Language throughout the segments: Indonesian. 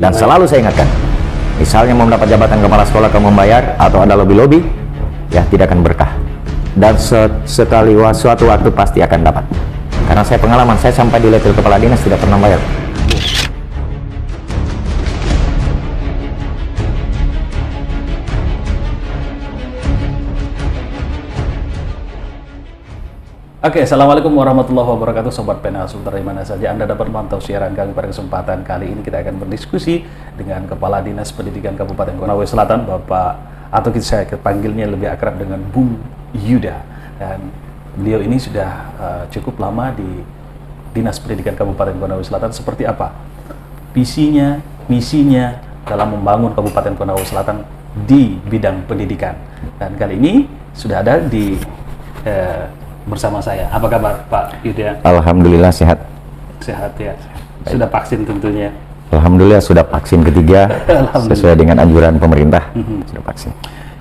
Dan selalu saya ingatkan, misalnya mau mendapat jabatan kepala sekolah kamu membayar atau ada lobby-lobby, ya tidak akan berkah. Dan suatu waktu pasti akan dapat. Karena saya pengalaman, saya sampai di level kepala dinas tidak pernah bayar. Oke, Assalamualaikum warahmatullahi wabarakatuh, Sobat PNL Sultra di mana saja Anda dapat memantau siaran kami. Pada kesempatan kali ini kita akan berdiskusi dengan Kepala Dinas Pendidikan Kabupaten Konawe Selatan, Bapak, atau saya panggilnya lebih akrab dengan Bung Yuda. Dan beliau ini sudah cukup lama di Dinas Pendidikan Kabupaten Konawe Selatan. Seperti apa visinya, misinya dalam membangun Kabupaten Konawe Selatan di bidang pendidikan. Dan kali ini sudah ada di bersama saya. Apa kabar Pak Yuda? Alhamdulillah sehat. Sehat ya. Sudah vaksin tentunya. Alhamdulillah sudah vaksin ketiga sesuai dengan anjuran pemerintah. Sudah vaksin.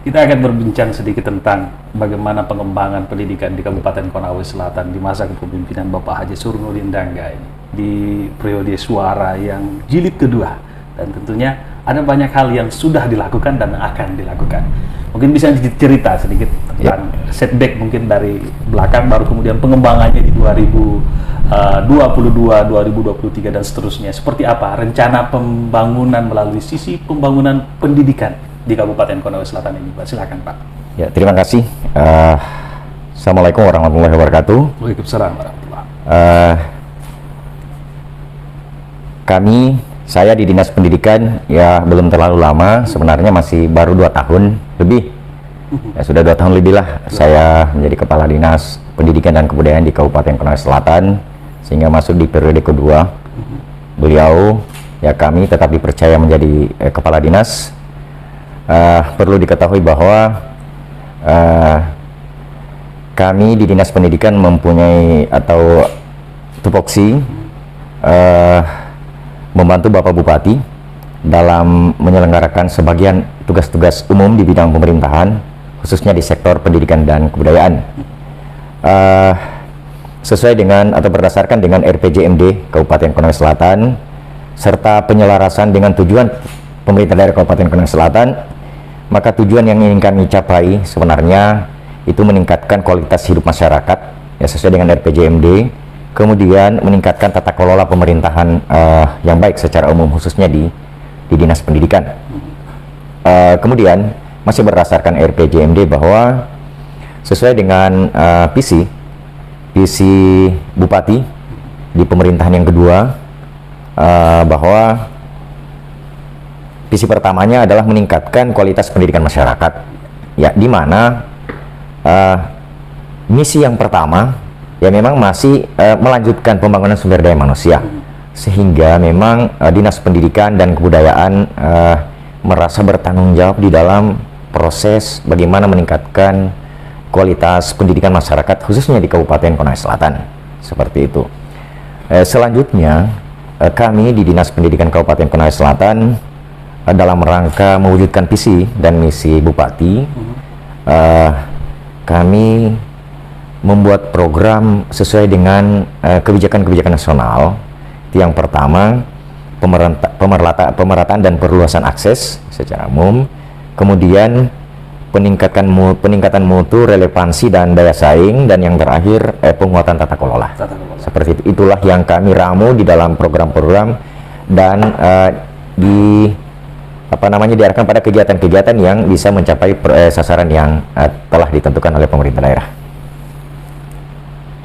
Kita akan berbincang sedikit tentang bagaimana pengembangan pendidikan di Kabupaten Konawe Selatan di masa kepemimpinan Bapak Haji Surnudin Dangga ini, di periode suara yang jilid kedua. Dan tentunya ada banyak hal yang sudah dilakukan dan akan dilakukan. Mungkin bisa cerita sedikit tentang setback mungkin dari belakang, baru kemudian pengembangannya di 2022, 2023 dan seterusnya. Seperti apa rencana pembangunan melalui sisi pembangunan pendidikan di Kabupaten Konawe Selatan ini, Pak? Silakan, Pak. Ya, terima kasih. Assalamualaikum warahmatullahi wabarakatuh. Waalaikumsalam warahmatullahi wabarakatuh. Saya di Dinas Pendidikan ya belum terlalu lama, sebenarnya masih baru 2 tahun lebih. Ya, sudah 2 tahun lebih lah saya menjadi Kepala Dinas Pendidikan dan Kebudayaan di Kabupaten Konawe Selatan, sehingga masuk di periode kedua. Beliau, ya kami tetap dipercaya menjadi Kepala Dinas. Perlu diketahui bahwa kami di Dinas Pendidikan mempunyai atau tupoksi membantu Bapak Bupati dalam menyelenggarakan sebagian tugas-tugas umum di bidang pemerintahan, khususnya di sektor pendidikan dan kebudayaan. Sesuai dengan atau berdasarkan dengan RPJMD Kabupaten Konawe Selatan, serta penyelarasan dengan tujuan pemerintah daerah Kabupaten Konawe Selatan, maka tujuan yang ingin kami capai sebenarnya itu meningkatkan kualitas hidup masyarakat, ya sesuai dengan RPJMD. Kemudian meningkatkan tata kelola pemerintahan yang baik secara umum, khususnya di Dinas Pendidikan. Kemudian masih berdasarkan RPJMD bahwa sesuai dengan visi Bupati di pemerintahan yang kedua, bahwa visi pertamanya adalah meningkatkan kualitas pendidikan masyarakat, ya di mana misi yang pertama ya memang masih melanjutkan pembangunan sumber daya manusia, sehingga memang Dinas Pendidikan dan Kebudayaan merasa bertanggung jawab di dalam proses bagaimana meningkatkan kualitas pendidikan masyarakat, khususnya di Kabupaten Konawe Selatan, seperti itu. Selanjutnya kami di Dinas Pendidikan Kabupaten Konawe Selatan dalam rangka mewujudkan visi dan misi Bupati, kami membuat program sesuai dengan kebijakan-kebijakan nasional. Yang pertama, pemerataan dan perluasan akses secara umum, kemudian peningkatan mutu, relevansi dan daya saing, dan yang terakhir penguatan tata kelola. Seperti itu. Itulah yang kami ramu di dalam program-program dan diarahkan pada kegiatan-kegiatan yang bisa mencapai sasaran yang telah ditentukan oleh pemerintah daerah.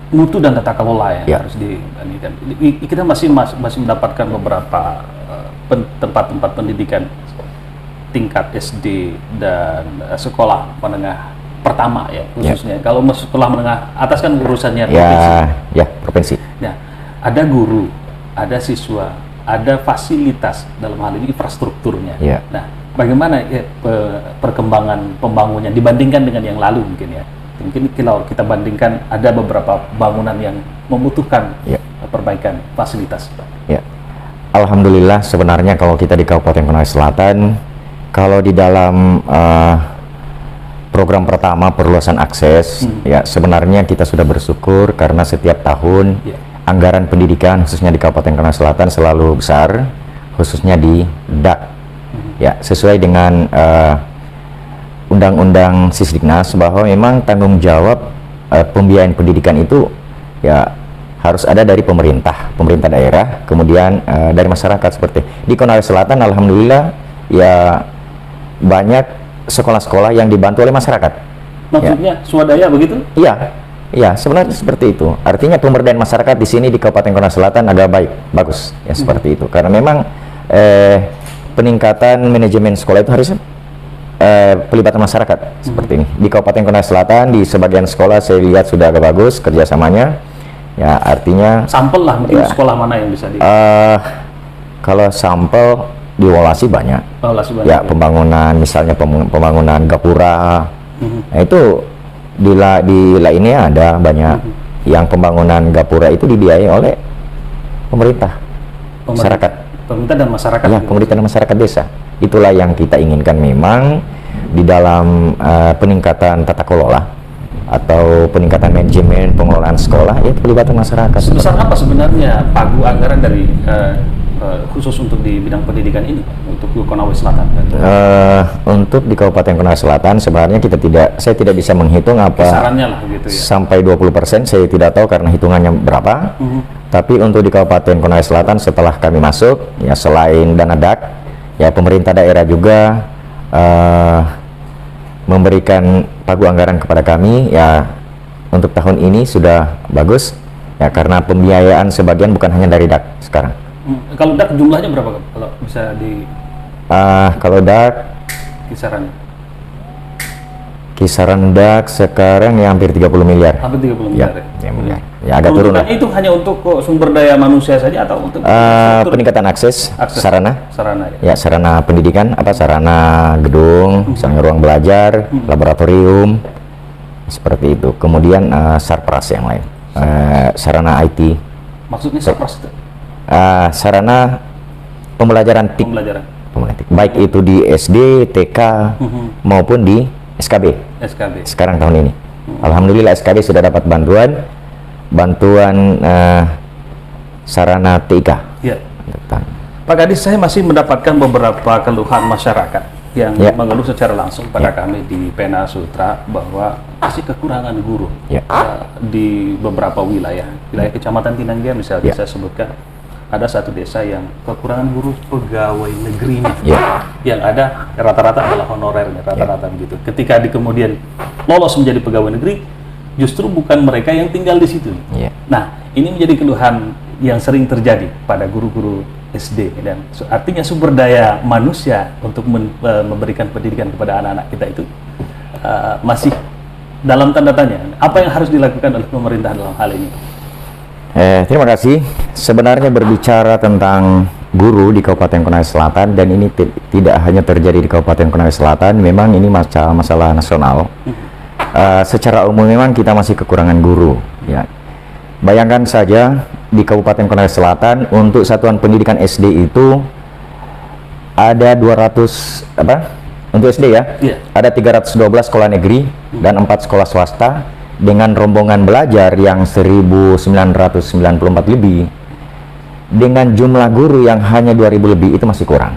Mutu dan tata kelola ya. Harus dibandingkan. Kita masih mendapatkan beberapa tempat-tempat pendidikan tingkat SD dan sekolah menengah pertama ya khususnya. Kalau sekolah menengah atas kan urusannya provinsi. Provinsi. Nah, ada guru, ada siswa, ada fasilitas, dalam hal ini infrastrukturnya. Nah, bagaimana perkembangan pembangunan dibandingkan dengan yang lalu mungkin ya? Mungkin kalau kita bandingkan ada beberapa bangunan yang membutuhkan perbaikan fasilitas. Alhamdulillah sebenarnya kalau kita di Kabupaten Konawe Selatan, kalau di dalam program pertama perluasan akses, ya sebenarnya kita sudah bersyukur karena setiap tahun anggaran pendidikan khususnya di Kabupaten Konawe Selatan selalu besar, khususnya di DAK. Ya, sesuai dengan Undang-Undang Sisdiknas bahwa memang tanggung jawab pembiayaan pendidikan itu ya harus ada dari pemerintah daerah, kemudian dari masyarakat. Seperti di Konawe Selatan, alhamdulillah ya banyak sekolah-sekolah yang dibantu oleh masyarakat. Maksudnya swadaya begitu? Iya, sebenarnya seperti itu. Artinya pemberdayaan masyarakat di sini di Kabupaten Konawe Selatan agak bagus ya, seperti itu. Karena memang peningkatan manajemen sekolah itu harusnya pelibatan masyarakat seperti ini. Di Kabupaten Konawe Selatan di sebagian sekolah saya lihat sudah agak bagus kerjasamanya. Ya, artinya sampel lah mungkin sekolah mana yang bisa di kalau sampel di Wolasi banyak. Ya, pembangunan misalnya pembangunan gapura. Nah, itu di lainnya ada banyak yang pembangunan gapura itu dibiayai oleh pemerintah dan masyarakat. Ya, pemerintah dan masyarakat desa. Itulah yang kita inginkan memang di dalam peningkatan tata kelola atau peningkatan manajemen pengelolaan sekolah, ya pelibatan masyarakat. Sebesar apa sebenarnya pagu anggaran dari khusus untuk di bidang pendidikan ini untuk Konawe Selatan? Untuk di Kabupaten Konawe Selatan sebenarnya saya tidak bisa menghitung apa kisarannya lah gitu ya. Sampai 20% saya tidak tahu karena hitungannya berapa. Tapi untuk di Kabupaten Konawe Selatan setelah kami masuk, ya selain dana DAK, ya pemerintah daerah juga memberikan pagu anggaran kepada kami. Ya untuk tahun ini sudah bagus ya, karena pembiayaan sebagian bukan hanya dari DAK sekarang. Kalau DAK jumlahnya berapa kalau bisa di kalau DAK kisaran DAK sekarang ya hampir 30 miliar. Hampir 30 miliar ya. Ya agak turun lah. Itu hanya untuk sumber daya manusia saja atau untuk peningkatan akses sarana ya. Ya, sarana pendidikan, sarana gedung, misalnya ruang belajar, laboratorium, seperti itu. Kemudian sarpras yang lain, sarana IT. Maksudnya sarpras itu? Sarana pembelajaran TIK, baik itu di SD, TK maupun di SKB. Sekarang tahun ini, alhamdulillah SKB sudah dapat bantuan sarana TIK. Ya. Pak Kadis, saya masih mendapatkan beberapa keluhan masyarakat yang mengeluh secara langsung pada kami di Pena Sutra bahwa masih kekurangan guru di beberapa wilayah Kecamatan Tinanggia misalnya. Saya sebutkan ada satu desa yang kekurangan guru pegawai negerinya, yang ada rata-rata adalah honorernya, rata-rata begitu. Ketika kemudian lolos menjadi pegawai negeri, justru bukan mereka yang tinggal di situ. Nah, ini menjadi keluhan yang sering terjadi pada guru-guru SD, dan artinya sumber daya manusia untuk memberikan pendidikan kepada anak-anak kita itu masih dalam tanda tanya. Apa yang harus dilakukan oleh pemerintah dalam hal ini? Terima kasih. Sebenarnya berbicara tentang guru di Kabupaten Konawe Selatan, dan ini tidak hanya terjadi di Kabupaten Konawe Selatan, memang ini masalah nasional. Secara umum memang kita masih kekurangan guru. Ya. Bayangkan saja di Kabupaten Konawe Selatan untuk satuan pendidikan SD itu ada 200 untuk SD ya. Ada 312 sekolah negeri dan 4 sekolah swasta, dengan rombongan belajar yang 1994 lebih, dengan jumlah guru yang hanya 2000 lebih, itu masih kurang.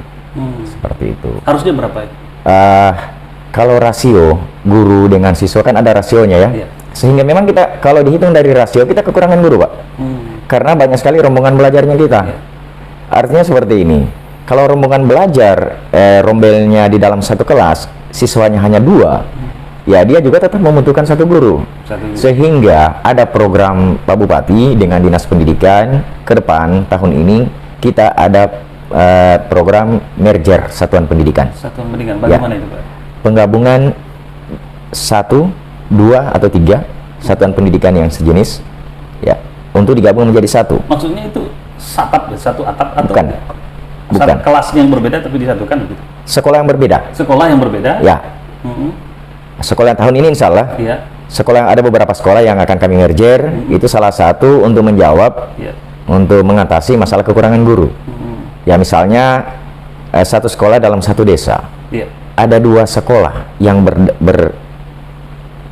Seperti itu. Harusnya berapa ya? Kalau rasio guru dengan siswa kan ada rasionya ya. Sehingga memang kita kalau dihitung dari rasio kita kekurangan guru, Pak. Karena banyak sekali rombongan belajarnya kita. Artinya seperti ini. Kalau rombongan belajar rombelnya di dalam satu kelas siswanya hanya 2, ya dia juga tetap membutuhkan satu guru. Sehingga ada program Pak Bupati dengan Dinas Pendidikan ke depan tahun ini kita ada program merger satuan pendidikan. Satuan pendidikan bagaimana itu, Pak? Penggabungan 1, 2 atau 3 satuan pendidikan yang sejenis ya untuk digabung menjadi satu. Maksudnya itu satu atap atau bukan? Bukan. Kelasnya yang berbeda tapi disatukan begitu. Sekolah yang berbeda. Sekolah yang berbeda? Ya. Sekolah yang tahun ini insya Allah, sekolah yang ada beberapa sekolah yang akan kami merger, itu salah satu untuk menjawab, untuk mengatasi masalah kekurangan guru. Ya misalnya satu sekolah dalam satu desa, ada 2 sekolah yang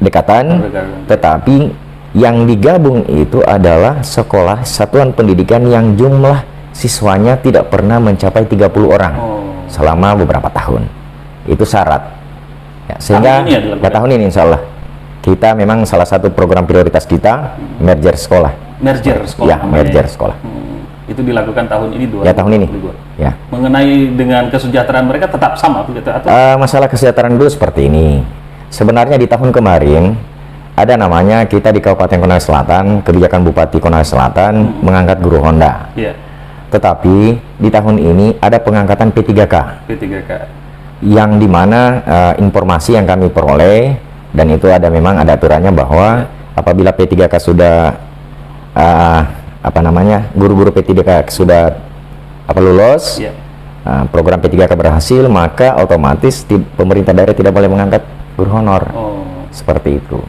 berdekatan, tetapi yang digabung itu adalah sekolah satuan pendidikan yang jumlah siswanya tidak pernah mencapai 30 orang selama beberapa tahun. Itu syarat. Ya, sehingga tahun ini insya Allah kita memang salah satu program prioritas kita merger sekolah. Merger sekolah. Ya, merger sekolah. Itu dilakukan tahun ini 2022. Ya, tahun ini. Ya. Mengenai dengan kesejahteraan mereka tetap sama begitu atau? Masalah kesejahteraan dulu seperti ini. Sebenarnya di tahun kemarin ada namanya kita di Kabupaten Konawe Selatan, kebijakan Bupati Konawe Selatan mengangkat guru Honda. Iya. Tetapi di tahun ini ada pengangkatan P3K. P3K. Yang dimana informasi yang kami peroleh, dan itu memang ada aturannya bahwa apabila P3K sudah guru-guru P3K sudah lulus, program P3K berhasil, maka otomatis pemerintah daerah tidak boleh mengangkat guru honor. Seperti itu.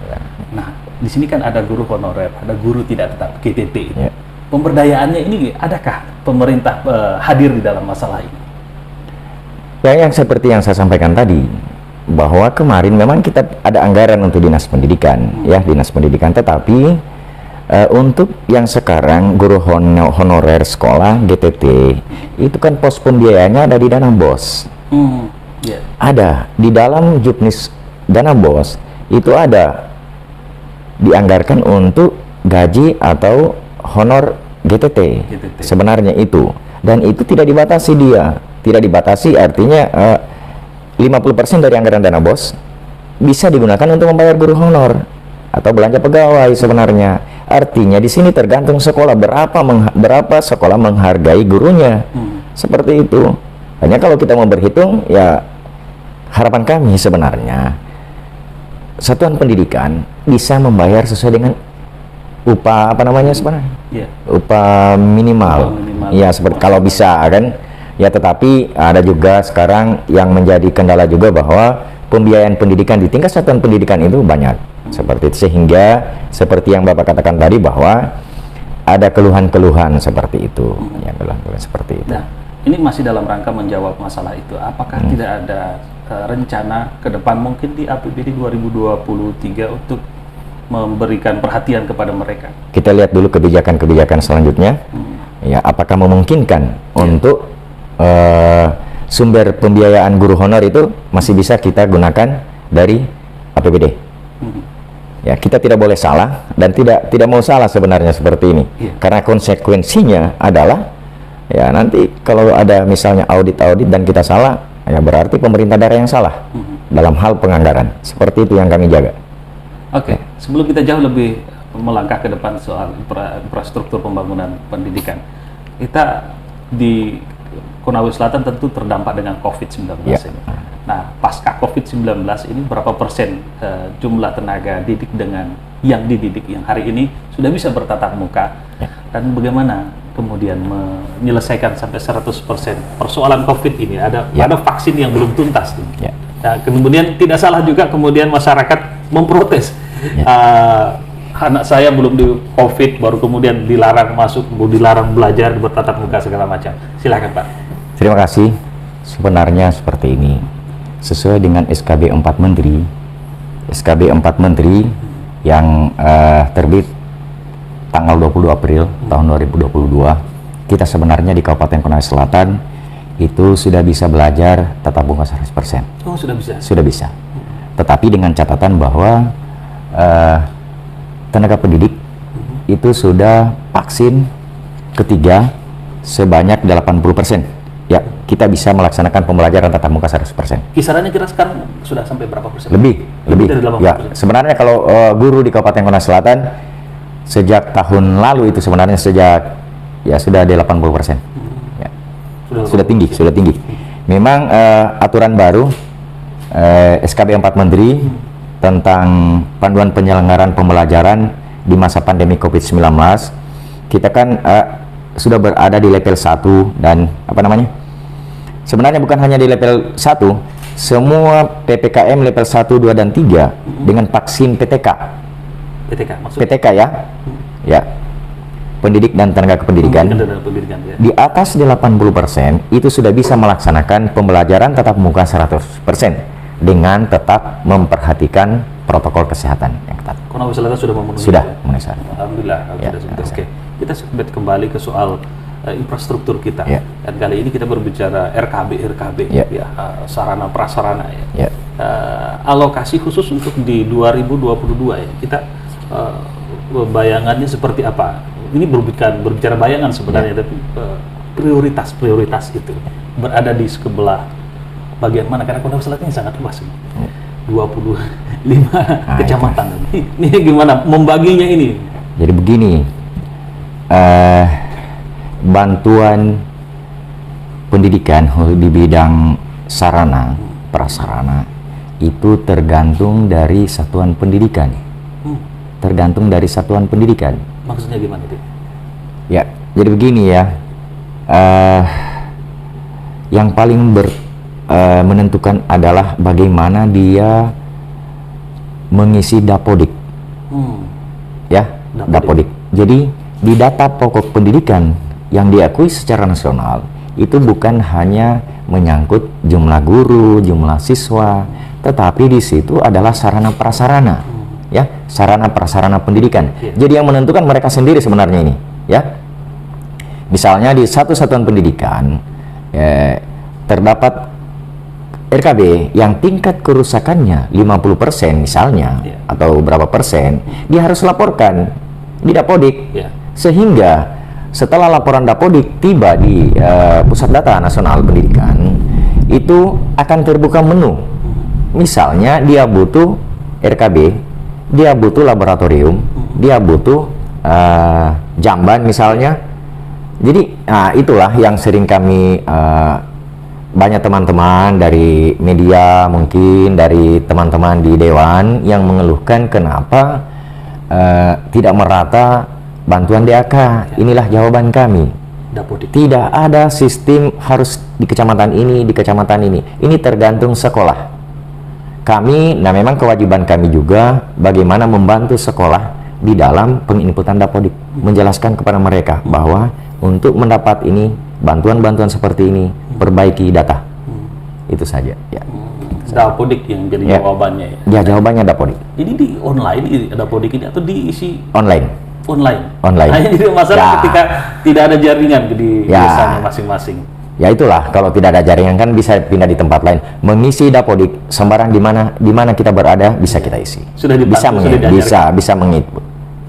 Ya. Nah, di sini kan ada guru honorer, ada guru tidak tetap GTT. Ya. Pemberdayaannya ini adakah pemerintah hadir di dalam masalah ini? Ya, yang seperti yang saya sampaikan tadi, bahwa kemarin memang kita ada anggaran untuk dinas pendidikan, dinas pendidikan, tetapi untuk yang sekarang guru honorer sekolah GTT itu kan pos pembiayaannya ada di dana BOS. Ada di dalam juknis dana BOS itu ada dianggarkan untuk gaji atau honor GTT. Sebenarnya itu, dan itu tidak dibatasi tidak dibatasi, artinya 50% dari anggaran dana BOS bisa digunakan untuk membayar guru honor atau belanja pegawai sebenarnya. Artinya di sini tergantung sekolah berapa sekolah menghargai gurunya. Seperti itu. Hanya kalau kita mau berhitung, ya harapan kami sebenarnya satuan pendidikan bisa membayar sesuai dengan upah sebenarnya? Upah minimal. Ya, seperti kalau bisa kan. Ya, tetapi ada juga sekarang yang menjadi kendala juga bahwa pembiayaan pendidikan di tingkat satuan pendidikan itu banyak. Seperti itu, sehingga seperti yang Bapak katakan tadi bahwa ada keluhan-keluhan seperti itu. Ya, keluhan-keluhan seperti itu. Nah, ini masih dalam rangka menjawab masalah itu. Apakah tidak ada rencana ke depan mungkin di APBD 2023 untuk memberikan perhatian kepada mereka? Kita lihat dulu kebijakan-kebijakan selanjutnya. Ya, apakah memungkinkan untuk sumber pembiayaan guru honor itu masih bisa kita gunakan dari APBD. Ya, kita tidak boleh salah dan tidak mau salah sebenarnya seperti ini. Karena konsekuensinya adalah ya nanti kalau ada misalnya audit dan kita salah, ya berarti pemerintah daerah yang salah dalam hal penganggaran. Seperti itu yang kami jaga. Oke, sebelum kita jauh lebih melangkah ke depan soal infrastruktur pembangunan pendidikan, kita di Konawe Selatan tentu terdampak dengan COVID-19 ini. Nah, pasca COVID-19 ini berapa persen jumlah tenaga didik dengan yang dididik yang hari ini sudah bisa bertatap muka, dan bagaimana kemudian menyelesaikan sampai 100% persoalan COVID ini? Ada vaksin yang belum tuntas. Nah, kemudian tidak salah juga kemudian masyarakat memprotes. Anak saya belum di COVID, baru kemudian dilarang masuk, dilarang belajar, bertatap muka segala macam. Silakan Pak. Terima kasih. Sebenarnya seperti ini, sesuai dengan SKB 4 Menteri, SKB 4 Menteri yang terbit tanggal 20 April tahun 2022, kita sebenarnya di Kabupaten Konawe Selatan itu sudah bisa belajar tatap muka 100%. Oh, sudah bisa? Sudah bisa. Tetapi dengan catatan bahwa tenaga pendidik itu sudah vaksin ketiga sebanyak 80%. Ya, kita bisa melaksanakan pembelajaran tatap muka 100%. Kisarannya kira sekarang sudah sampai berapa persen? Lebih dari 80%. Ya, sebenarnya kalau guru di Kabupaten Konawe Selatan sejak tahun lalu itu sebenarnya sudah ada 80%. Ya. Sudah tinggi. Memang aturan baru SKB 4 Menteri tentang panduan penyelenggaraan pembelajaran di masa pandemi COVID-19, kita kan sudah berada di level 1 dan sebenarnya bukan hanya di level 1, semua PPKM level 1, 2, dan 3 dengan vaksin PTK maksudnya? PTK ya, pendidik dan tenaga kependidikan, di atas 80% itu sudah bisa melaksanakan pembelajaran tatap muka 100% dengan tetap memperhatikan protokol kesehatan yang ketat. Konawe Selatan sudah memenuhi? Sudah memenuhi. Alhamdulillah. Oke. Kita kembali ke soal infrastruktur kita. Ya. Dan kali ini kita berbicara RKB, Ya. sarana prasarana ya. Ya. Alokasi khusus untuk di 2022 ya, kita bayangannya seperti apa? Ini berbicara bayangan sebenarnya, tapi prioritas itu berada di sebelah bagian mana? Karena Konawe Selatan ini sangat luas, 25 kecamatan. Ini gimana membaginya ini? Jadi begini, bantuan pendidikan di bidang sarana prasarana itu tergantung dari satuan pendidikan. Tergantung dari satuan pendidikan. Maksudnya gimana itu? Ya, jadi begini ya. Yang paling menentukan adalah bagaimana dia mengisi dapodik. Ya, dapodik. Jadi di data pokok pendidikan yang diakui secara nasional itu bukan hanya menyangkut jumlah guru, jumlah siswa, tetapi di situ adalah sarana prasarana, ya, sarana prasarana pendidikan. Jadi yang menentukan mereka sendiri sebenarnya ini, ya. Misalnya di satu satuan pendidikan terdapat RKB yang tingkat kerusakannya 50% misalnya, atau berapa persen, dia harus laporkan di dapodik, sehingga setelah laporan dapodik tiba di pusat data nasional pendidikan, itu akan terbuka menu. Misalnya dia butuh RKB, dia butuh laboratorium, dia butuh jamban misalnya. Jadi itulah yang sering kami banyak teman-teman dari media, mungkin dari teman-teman di dewan yang mengeluhkan kenapa tidak merata bantuan DAK. Inilah jawaban kami. Dapodik. Tidak ada sistem harus di kecamatan ini, di kecamatan ini. Ini tergantung sekolah. Kami, nah memang kewajiban kami juga bagaimana membantu sekolah di dalam penginputan dapodik, menjelaskan kepada mereka bahwa untuk mendapat ini bantuan-bantuan seperti ini, perbaiki data. Itu saja. Ya. Dapodik yang jadi jawabannya ya. Ya, jawabannya dapodik. Ini di online di dapodik ini atau diisi Online. Hanya jadi masalah ketika tidak ada jaringan di desanya masing-masing. Ya itulah, kalau tidak ada jaringan kan bisa pindah di tempat lain. Mengisi dapodik sembarang di mana kita berada bisa kita isi. Sudah dibantu, bisa menginput.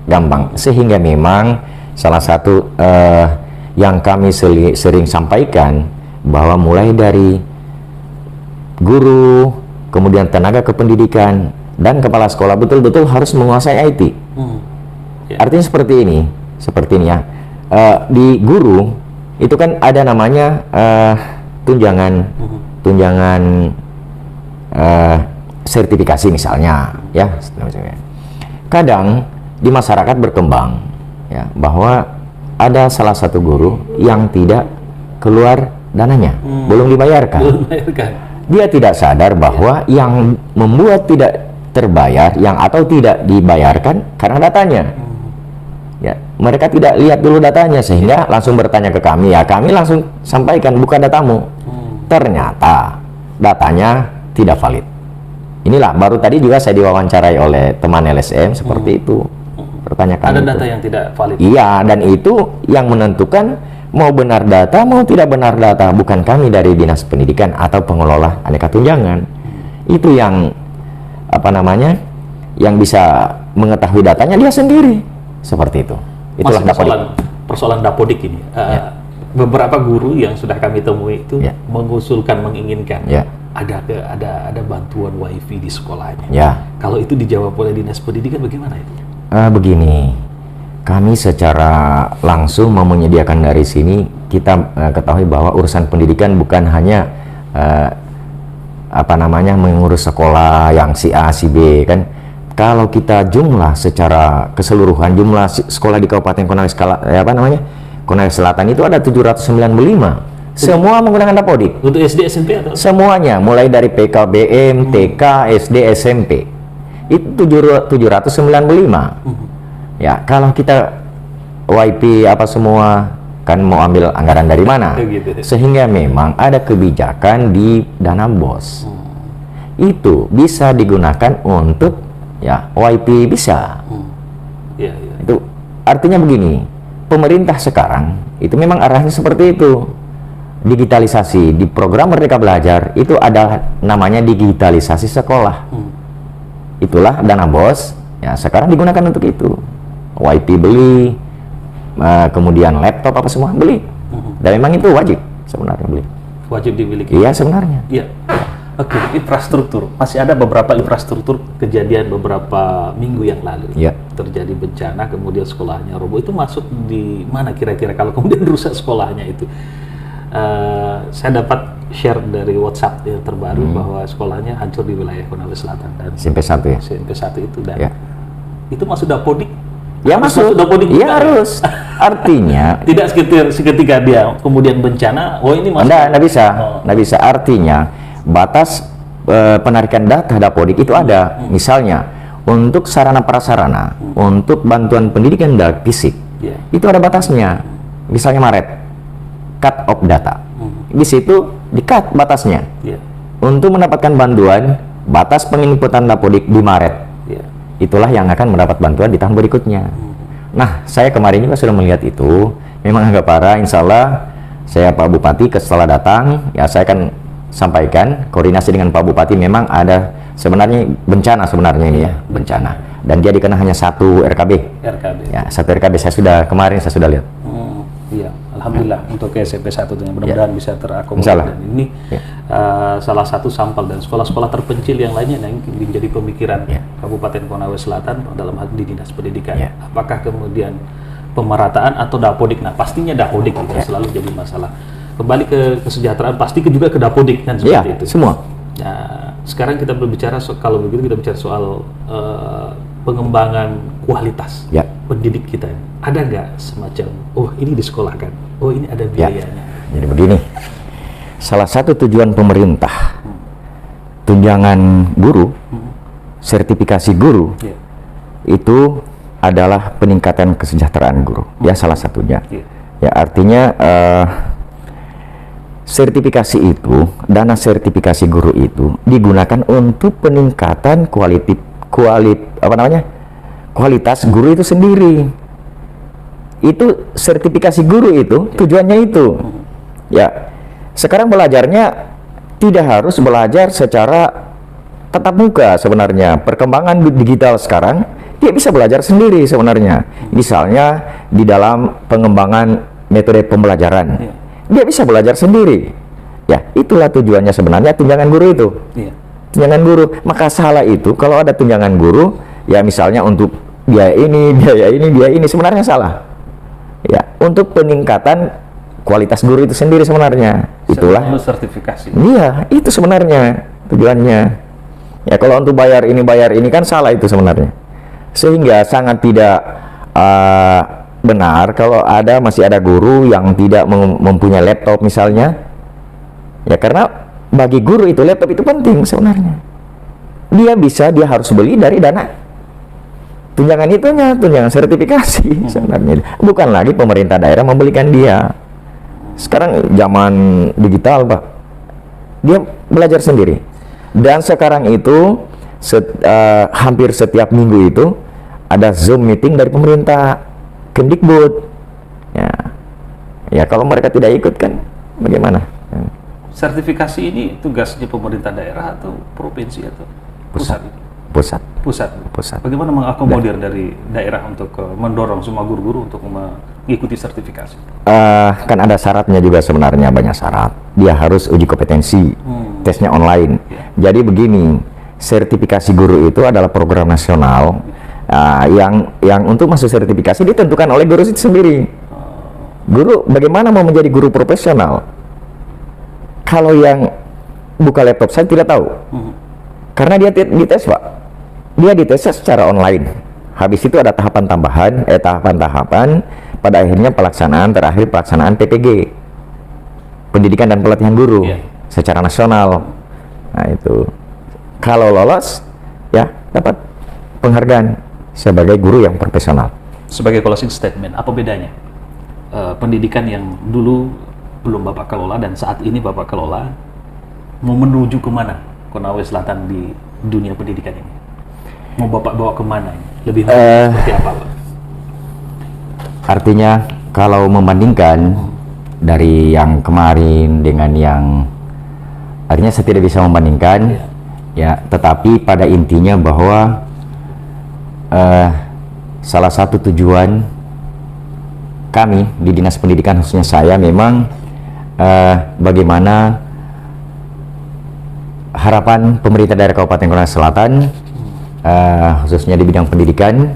Gampang. Sehingga memang salah satu yang kami sering sampaikan bahwa mulai dari guru, kemudian tenaga kependidikan dan kepala sekolah betul-betul harus menguasai IT. Artinya seperti ini ya. Di guru itu kan ada namanya tunjangan sertifikasi misalnya, ya. Kadang di masyarakat berkembang ya bahwa ada salah satu guru yang tidak keluar dananya, belum dibayarkan. Dia tidak sadar bahwa yang membuat tidak terbayar atau tidak dibayarkan karena datanya. Ya, mereka tidak lihat dulu datanya sehingga langsung bertanya ke kami. Ya, kami langsung sampaikan buka datamu. Ternyata datanya tidak valid. Inilah baru tadi juga saya diwawancarai oleh teman LSM seperti itu. Pertanyakan ada data yang tidak valid. Iya, dan itu yang menentukan mau benar data mau tidak benar data bukan kami dari Dinas Pendidikan atau pengelola aneka tunjangan. Itu yang yang bisa mengetahui datanya dia sendiri. Seperti itu. Itulah persoalan dapodik ini. Beberapa guru yang sudah kami temui itu mengusulkan, menginginkan ada bantuan wifi di sekolahnya. Kalau itu dijawab oleh Dinas Pendidikan bagaimana itu? Begini, kami secara langsung mau menyediakan dari sini. Kita ketahui bahwa urusan pendidikan bukan hanya mengurus sekolah yang si A, si B kan. Kalau kita jumlah secara keseluruhan jumlah sekolah di Kabupaten Konawe Selatan itu ada 795. Semua menggunakan dapodik. Untuk SD, SMP atau? Semuanya, mulai dari PKBM, TK, SD, SMP. Itu 795. Ya, kalau kita WIP semua kan mau ambil anggaran dari mana? Sehingga memang ada kebijakan di dana BOS. Itu bisa digunakan untuk WIP bisa. Itu artinya begini, pemerintah sekarang itu memang arahnya seperti itu. Digitalisasi di program Merdeka Belajar itu ada namanya digitalisasi sekolah. Itulah dana BOS ya sekarang digunakan untuk itu. WiFi beli, kemudian laptop apa semua beli. Dan memang itu wajib sebenarnya beli. Wajib dimiliki. Iya sebenarnya. Iya. Oke, infrastruktur. Masih ada beberapa infrastruktur kejadian beberapa minggu yang lalu. Iya. Terjadi bencana, kemudian sekolahnya roboh. Itu masuk di mana kira-kira kalau kemudian rusak sekolahnya itu? Saya dapat share dari WhatsApp yang terbaru bahwa sekolahnya hancur di wilayah Konawe Selatan dan SMP 1 ya. SMP 1 itu dan Ya. itu masuk Dapodik. Ya masuk. Dapodik. Iya harus. Artinya Tidak seketika dia kemudian bencana. Oh ini masuk. Nggak bisa, nggak bisa. Artinya batas penarikan data Dapodik itu ada. Misalnya untuk sarana prasarana, untuk bantuan pendidikan fisik, itu ada batasnya. Misalnya Maret, cut off data. Di situ di-cut batasnya. Untuk mendapatkan bantuan, batas penginputan Dapodik di Maret. Itulah yang akan mendapat bantuan di tahun berikutnya. Nah, saya kemarin juga sudah melihat itu. Memang agak parah, insya Allah saya Pak Bupati setelah datang, ya saya akan sampaikan koordinasi dengan Pak Bupati. Memang ada sebenarnya bencana sebenarnya ini ya, bencana. Dan dia dikena hanya 1 RKB. Ya, 1 RKB kemarin saya sudah lihat. Iya, alhamdulillah untuk SMP 1 dengan mudah-mudahan bisa terakomodir. Dan ini salah satu sampel dan sekolah-sekolah terpencil yang lainnya yang menjadi pemikiran Kabupaten Konawe Selatan dalam hal di Dinas Pendidikan. Apakah kemudian pemerataan atau Dapodik? Nah, pastinya Dapodik itu selalu jadi masalah. Kembali ke kesejahteraan pasti juga ke Dapodik kan seperti itu. Semua. Nah, sekarang kita berbicara kalau begitu kita bicara soal pengembangan kualitas pendidik kita. Ada nggak semacam, oh ini disekolahkan, oh ini ada biayanya. Jadi begini, salah satu tujuan pemerintah tunjangan guru, sertifikasi guru, itu adalah peningkatan kesejahteraan guru. Ya salah satunya. Ya artinya sertifikasi itu, dana sertifikasi guru itu digunakan untuk peningkatan kualitas guru itu sendiri. Itu sertifikasi guru itu tujuannya itu. Ya, sekarang belajarnya tidak harus belajar secara tatap muka sebenarnya. Perkembangan digital sekarang dia bisa belajar sendiri sebenarnya. Misalnya di dalam pengembangan metode pembelajaran, dia bisa belajar sendiri. Ya, itulah tujuannya sebenarnya tunjangan guru itu. Tunjangan guru. Maka salah itu kalau ada tunjangan guru, ya misalnya untuk biaya ini sebenarnya salah. Ya, untuk peningkatan kualitas guru itu sendiri sebenarnya. Itulah sertifikasi. Iya, itu sebenarnya tujuannya. Ya, kalau untuk bayar ini kan salah itu sebenarnya. Sehingga sangat tidak benar kalau masih ada guru yang tidak mempunyai laptop misalnya. Ya, karena bagi guru itu laptop itu penting sebenarnya. Dia harus beli dari dana tunjangan sertifikasi sebenarnya. Bukan lagi pemerintah daerah membelikan dia. Sekarang zaman digital, Pak. Dia belajar sendiri. Dan sekarang itu hampir setiap minggu itu ada Zoom meeting dari pemerintah Kemdikbud. Ya kalau mereka tidak ikut kan bagaimana? Sertifikasi ini tugasnya pemerintah daerah atau provinsi atau pusat? Pusat. Bagaimana mengakomodir dari daerah untuk mendorong semua guru-guru untuk mengikuti sertifikasi? Kan ada syaratnya juga sebenarnya, banyak syarat. Dia harus uji kompetensi, tesnya online. Jadi begini, sertifikasi guru itu adalah program nasional yang untuk masuk sertifikasi ditentukan oleh guru itu sendiri. Guru bagaimana mau menjadi guru profesional? Kalau yang buka laptop saya tidak tahu. Karena dia dites, Pak. Dia dites secara online. Habis itu ada tahapan tambahan, tahapan-tahapan. Pada akhirnya terakhir pelaksanaan PPG, pendidikan dan pelatihan guru secara nasional. Nah itu, kalau lolos, ya dapat penghargaan sebagai guru yang profesional. Sebagai closing statement, apa bedanya pendidikan yang dulu belum Bapak kelola dan saat ini Bapak kelola, mau menuju kemana Konawe Selatan di dunia pendidikan ini? Mau Bapak bawa kemana? Lebih seperti apa, Pak? Artinya Kalau membandingkan dari yang kemarin dengan yang artinya saya tidak bisa membandingkan ya, tetapi pada intinya bahwa salah satu tujuan kami di Dinas Pendidikan, khususnya saya, memang bagaimana harapan pemerintah daerah Kabupaten Konawe Selatan, khususnya di bidang pendidikan,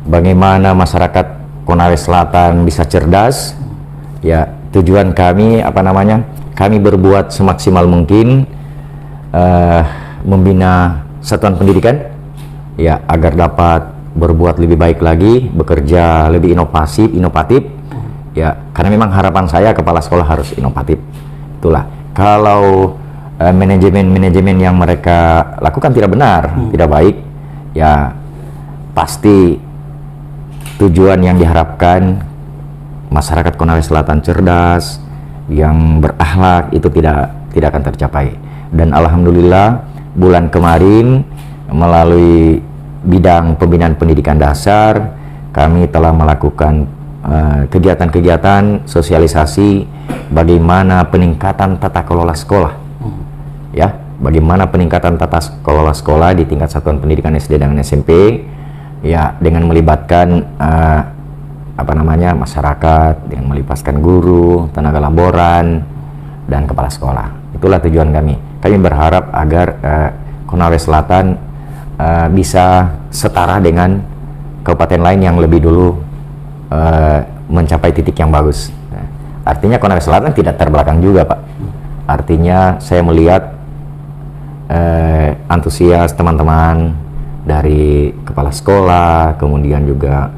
bagaimana masyarakat Konawe Selatan bisa cerdas. Ya, tujuan kami kami berbuat semaksimal mungkin membina satuan pendidikan ya, agar dapat berbuat lebih baik lagi, bekerja lebih inovatif ya, karena memang harapan saya kepala sekolah harus inovatif. Itulah, kalau manajemen yang mereka lakukan tidak benar, tidak baik ya, pasti tujuan yang diharapkan masyarakat Konawe Selatan cerdas, yang berakhlak, itu tidak akan tercapai. Dan alhamdulillah bulan kemarin melalui bidang pembinaan pendidikan dasar, kami telah melakukan kegiatan-kegiatan sosialisasi bagaimana peningkatan tata kelola sekolah. Ya, bagaimana peningkatan tata kelola sekolah di tingkat satuan pendidikan SD dan SMP ya, dengan melibatkan masyarakat, dengan melibatkan guru, tenaga laboran, dan kepala sekolah. Itulah tujuan kami. Kami berharap agar Konawe Selatan bisa setara dengan kabupaten lain yang lebih dulu mencapai titik yang bagus. Artinya Konawe Selatan tidak terbelakang juga, Pak. Artinya saya melihat antusias teman-teman dari kepala sekolah, kemudian juga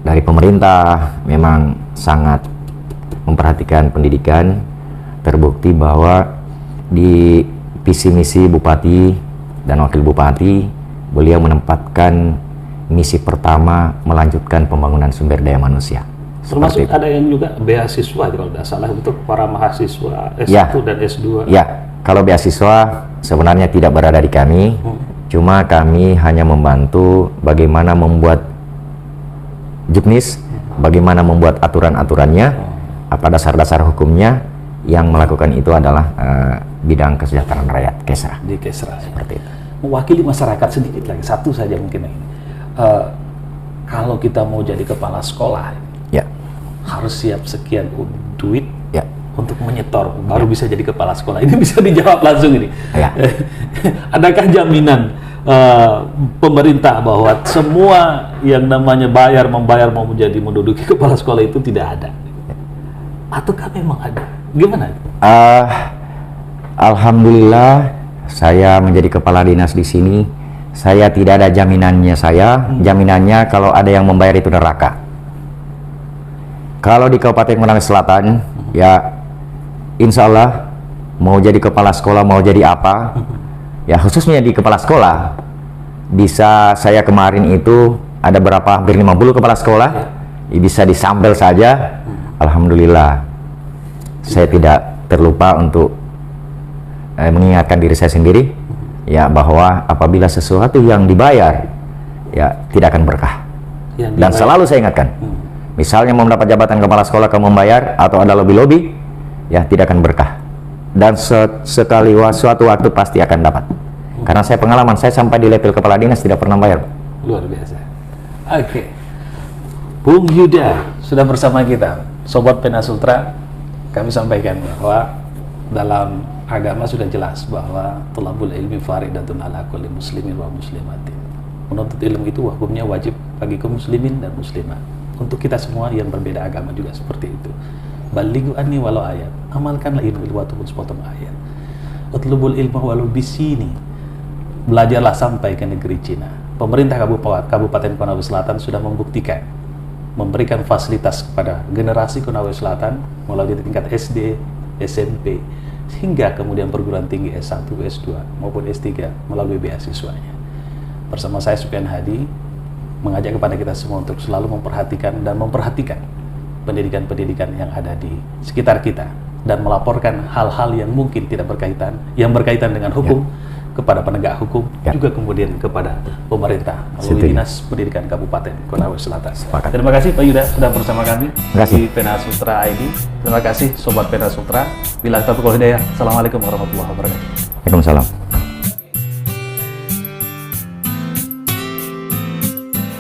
dari pemerintah, memang sangat memperhatikan pendidikan. Terbukti bahwa di visi misi Bupati dan Wakil Bupati, beliau menempatkan misi pertama melanjutkan pembangunan sumber daya manusia. Termasuk ada yang juga beasiswa kalau tidak salah untuk para mahasiswa S1 ya, dan S2. Ya, kalau beasiswa sebenarnya tidak berada di kami, cuma kami hanya membantu bagaimana membuat juknis, bagaimana membuat aturan-aturannya, apa dasar-dasar hukumnya. Yang melakukan itu adalah bidang kesejahteraan rakyat, Kesra. Di Kesra, seperti itu. Mewakili masyarakat sedikit lagi, satu saja mungkin ini. Kalau kita mau jadi kepala sekolah, ya, harus siap sekian duit ya, untuk menyetor, baru bisa jadi kepala sekolah. Ini bisa dijawab langsung ini. Ya. Adakah jaminan pemerintah bahwa semua yang namanya membayar mau menduduki kepala sekolah itu tidak ada? Ataukah memang ada? Gimana? Alhamdulillah, saya menjadi kepala dinas di sini, saya tidak ada jaminannya. Jaminannya kalau ada yang membayar itu neraka. Kalau di Kabupaten Konawe Selatan, ya insya Allah mau jadi kepala sekolah, mau jadi apa, ya khususnya di kepala sekolah, bisa saya kemarin itu ada hampir 50 kepala sekolah, bisa disambel saja. Alhamdulillah, saya tidak terlupa untuk mengingatkan diri saya sendiri ya, bahwa apabila sesuatu yang dibayar ya tidak akan berkah. Dan selalu saya ingatkan, misalnya mau mendapat jabatan kepala sekolah kamu membayar atau ada lobby-lobby, ya tidak akan berkah. Dan suatu waktu pasti akan dapat. Karena saya pengalaman, saya sampai di level kepala dinas tidak pernah bayar. Luar biasa. Oke. Bung Yuda sudah bersama kita. Sobat Pena Sultra, kami sampaikan bahwa dalam agama sudah jelas bahwa thalabul ilmi faridatun ala kulli muslimin wa muslimatin. Menuntut ilmu itu hukumnya wajib bagi kaum muslimin dan muslimat. Untuk kita semua yang berbeda agama juga seperti itu. Balighu anni walau ayat. Amalkanlah ilmu walaupun sepotong ayat. Utlubul ilma walau bisini. Belajarlah sampai ke negeri Cina. Pemerintah Kabupaten Konawe Selatan sudah membuktikan, memberikan fasilitas kepada generasi Konawe Selatan melalui tingkat SD, SMP, hingga kemudian perguruan tinggi S1, S2 maupun S3 melalui beasiswanya. Bersama saya Supian Hadi mengajak kepada kita semua untuk selalu memperhatikan pendidikan-pendidikan yang ada di sekitar kita dan melaporkan hal-hal yang mungkin tidak berkaitan, yang berkaitan dengan hukum kepada penegak hukum, Ya. juga kemudian kepada pemerintah melalui Setuju. Dinas Pendidikan Kabupaten Konawe Selatan. Sepakat. Terima kasih Pak Yuda sudah bersama kami Terima kasih. di Pena Sutra ID. Terima kasih Sobat Pena Sutra. Bila taufiq wal hidayah. Assalamualaikum warahmatullahi wabarakatuh. Waalaikumsalam.